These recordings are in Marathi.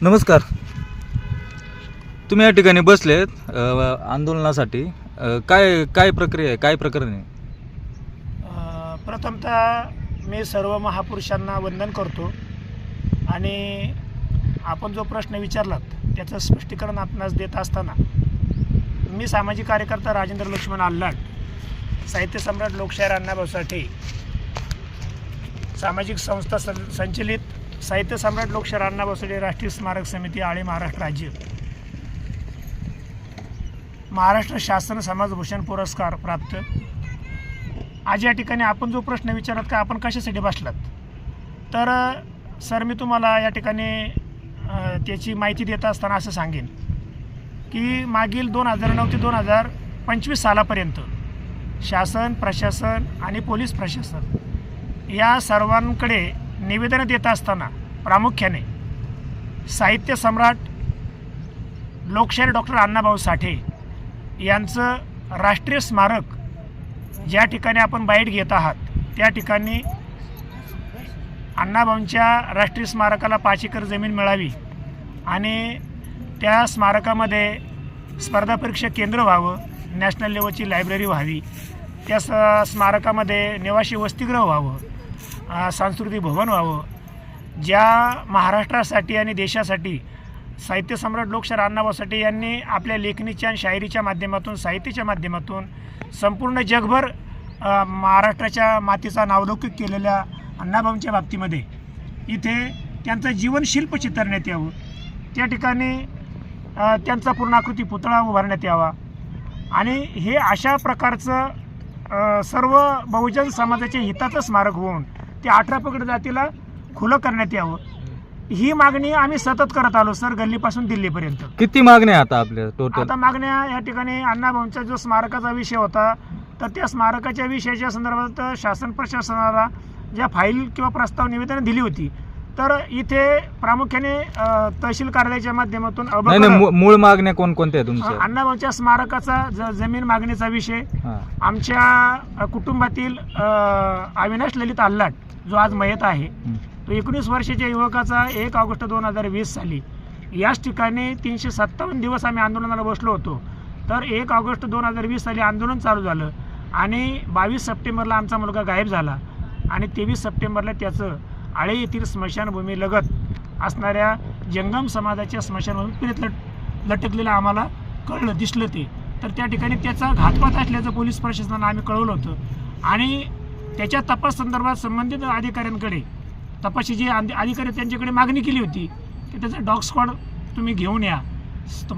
नमस्कार. तुम्ही या ठिकाणी बसलेत आंदोलनासाठी. काय काय प्रक्रिया आहे, काय प्रकरण आहे? प्रथमतः मी सर्व महापुरुषांना वंदन करतो आणि आपण जो प्रश्न विचारलात त्याचं स्पष्टीकरण आपणास देत असताना मी सामाजिक कार्यकर्ता राजेंद्र लक्ष्मण आल्हाट, साहित्य सम्राट लोकशाहीर अण्णाभाऊ साठे, सामाजिक संस्था संचलित साहित्य सम्राट लोकशाहीर अण्णाभाऊ साठे राष्ट्रीय स्मारक समिती आळे महाराष्ट्र राज्य, महाराष्ट्र शासन समाजभूषण पुरस्कार प्राप्त. आज या ठिकाणी आपण जो प्रश्न विचारत का आपण कशासाठी बसलात, तर सर मी तुम्हाला या ठिकाणी त्याची माहिती देत असताना असं सांगेन की मागील 2009 ते 2025 सालापर्यंत शासन, प्रशासन आणि पोलीस प्रशासन या सर्वांकडे निवेदन देत असताना प्रामुख्याने साहित्य सम्राट लोकशाहीर डॉक्टर अण्णाभाऊ साठे यांचं राष्ट्रीय स्मारक ज्या ठिकाणी आपण बाईट घेत आहात त्या ठिकाणी अण्णाभाऊंच्या राष्ट्रीय स्मारकाला 5 एकर जमीन मिळावी आणि त्या स्मारकामध्ये स्पर्धा परीक्षा केंद्र व्हावं, नॅशनल लेवलची लायब्ररी व्हावी, त्या स्मारकामध्ये निवासी वसतिगृह व्हावं, सांस्कृतिक भवन व्हावं. ज्या महाराष्ट्रासाठी आणि देशासाठी साहित्य सम्राट लोकशाहीर अण्णाभाऊ साठे यांनी आपल्या लेखणीच्या आणि शायरीच्या माध्यमातून, साहित्याच्या माध्यमातून संपूर्ण जगभर महाराष्ट्राच्या मातीचा नावलौकिक केलेल्या अण्णाभाऊंच्या बाबतीमध्ये इथे त्यांचं जीवनशिल्प चितारण्यात यावं, त्या ठिकाणी त्यांचा पूर्णाकृती पुतळा उभारण्यात यावा आणि हे अशा प्रकारचं सर्व बहुजन समाजाच्या हिताचं स्मारक होऊन ते 18 पगड जातीला खुलं करण्यात यावं. ही मागणी आम्ही सतत करत आलो सर, गल्लीपासून दिल्लीपर्यंत. किती मागण्या आता आपल्या टोटल? आता मागण्या या ठिकाणी अण्णाभाऊंचा जो स्मारकाचा विषय होता तर त्या स्मारकाच्या विषयाच्या संदर्भात शासन प्रशासनाला ज्या फाईल किंवा प्रस्ताव निवेदन दिली होती तर इथे प्रामुख्याने तहसील कार्यालयाच्या माध्यमातून मूळ मागण्या कोणकोणत्या आहेत तुमच्या? अण्णाभाऊंच्या स्मारकाचा जमीन मागणीचा विषय, आमच्या कुटुंबातील अविनाश ललित आल्हाट जो आज मयत आहे तो 19 वर्षाच्या युवकाचा 1 ऑगस्ट 2020 साली याच ठिकाणी 357 दिवस आम्ही आंदोलनाला बसलो होतो. तर 1 ऑगस्ट 2020 साली आंदोलन चालू झालं आणि 22 सप्टेंबरला आमचा मुलगा गायब झाला आणि 23 सप्टेंबरला त्याचं आळे येथील स्मशानभूमी लगत असणाऱ्या जंगम समाजाच्या स्मशानभूमीत लटकलेलं आम्हाला कळलं, दिसलं ते. तर त्या ठिकाणी त्याचा घातपात असल्याचं पोलीस प्रशासनाला आम्ही कळवलं होतं आणि त्याच्या तपास संदर्भात संबंधित अधिकाऱ्यांकडे, तपासी जे अधिकारी त्यांच्याकडे मागणी केली होती की त्याचा डॉग स्क्वॉड तुम्ही घेऊन या,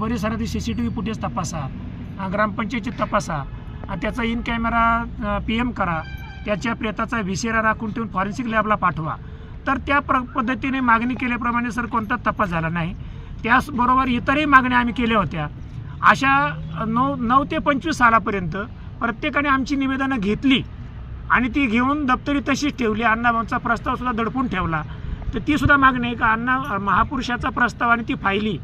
परिसरातील CCTV फुटेज तपासा, ग्रामपंचायतीत तपासा, त्याचा इन कॅमेरा PM करा, त्याच्या प्रेताचा VCR राखून ठेवून फॉरेन्सिक लॅबला पाठवा. तर त्या पद्धतीने मागणी केल्याप्रमाणे सर कोणताच तपास झाला नाही. त्याचबरोबर इतरही मागण्या आम्ही केल्या होत्या. अशा 9 ते 25 सालापर्यंत प्रत्येकाने आमची निवेदनं घेतली आणि ती घेऊन दप्तरी तशीच ठेवली. अण्णाभाऊंचा प्रस्तावसुद्धा दडपून ठेवला. तर तीसुद्धा मागणी आहे का अण्णा महापुरुषाचा प्रस्ताव आणि ती फायली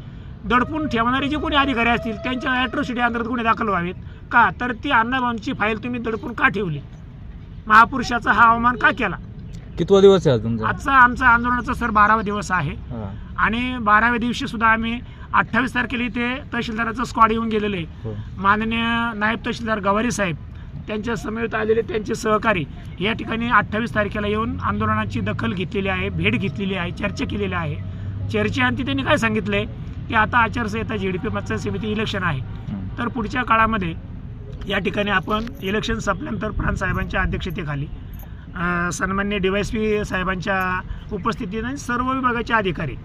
दडपून ठेवणारे जे कोणी अधिकारी असतील त्यांच्या ॲट्रॉसिटी अंतर्गत गुन्हे दाखल व्हावेत का, तर ती अण्णाभाऊंची फाईल तुम्ही दडपून का ठेवली, महापुरुषाचा हा अवमान का केला. कितवा दिवस आहे तुमचा? आजचा आमचा आंदोलनाचा सर 12वा दिवस आहे आणि 12व्या दिवशी सुद्धा आम्ही 28 तारखेला इथे तहसीलदाराचं स्क्वॉड येऊन गेलेलं आहे. माननीय नायब तहसीलदार गवारी साहेब, त्यांच्या समवेत आलेले त्यांचे सहकारी या ठिकाणी 28 तारखेला येऊन आंदोलनाची दखल घेतलेली आहे, भेट घेतलेली आहे, चर्चा केलेली आहे. चर्चेअंती त्यांनी काय सांगितलं आहे की आता आचारसंहिता, GDP पंचायत समिती इलेक्शन आहे, तर पुढच्या काळामध्ये या ठिकाणी आपण इलेक्शन संपल्यानंतर प्रांत साहेबांच्या अध्यक्षतेखाली सन्माननीय DYSP साहेबांच्या उपस्थितीने सर्व विभागाचे अधिकारी,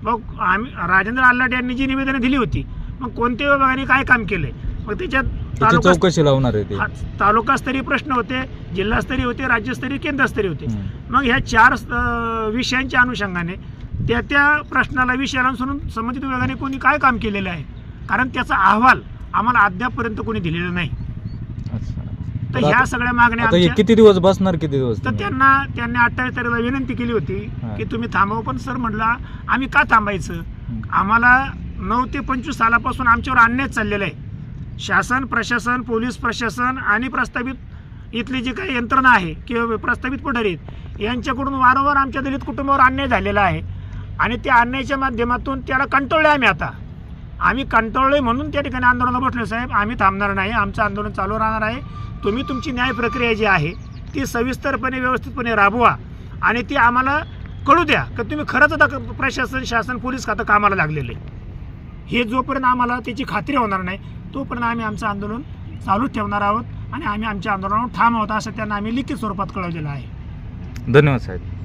मग आम्ही राजेंद्र आल्हाट यांनी जी निवेदनं दिली होती मग कोणत्या विभागाने काय काम केलंय, मग त्याच्यात चौकशी लावणार आहे. तालुकास्तरीय प्रश्न होते, जिल्हास्तरीय होते, राज्यस्तरीय, केंद्रस्तरीय होते. मग ह्या 4 विषयांच्या अनुषंगाने त्या प्रश्नाला विषयाला अनुसरून संबंधित विभागाने कोणी काय काम केलेलं आहे, कारण त्याचा अहवाल आम्हाला अद्यापपर्यंत कोणी दिलेला नाही. तर ह्या सगळ्या मागण्या किती दिवस बसणार, किती दिवस? तर त्यांनी 28 तारखेला विनंती केली होती की तुम्ही थांबवा, पण सर म्हटलं आम्ही का थांबायचं, आम्हाला 9 ते 25 सालापासून आमच्यावर अन्याय चाललेला आहे. शासन, प्रशासन, पोलीस प्रशासन आणि प्रस्तावित इथली जी काही यंत्रणा आहे किंवा प्रस्तावित पुढारी आहेत यांच्याकडून वारंवार आमच्या दलित कुटुंबावर अन्याय झालेला आहे. आणि त्या अन्यायाच्या माध्यमातून त्याला कंटाळले आम्ही कंटाळलोय म्हणून त्या ठिकाणी आंदोलनाला बसलो. साहेब आम्ही थांबणार नाही, आमचं आंदोलन चालू राहणार आहे. तुम्ही तुमची न्याय प्रक्रिया जी आहे ती सविस्तरपणे व्यवस्थितपणे राबवा आणि ती आम्हाला कळू द्या की तुम्ही खरंच आता प्रशासन शासन पोलीस खातं कामाला लागलेलं आहे. हे जोपर्यंत आम्हाला त्याची खात्री होणार नाही तोपर्यंत आम्ही आमचं आंदोलन चालूच ठेवणार आहोत आणि आम्ही आमच्या आंदोलनावर ठाम आहोत असं त्यांना आम्ही लिखित स्वरूपात कळवलेलं आहे. धन्यवाद साहेब.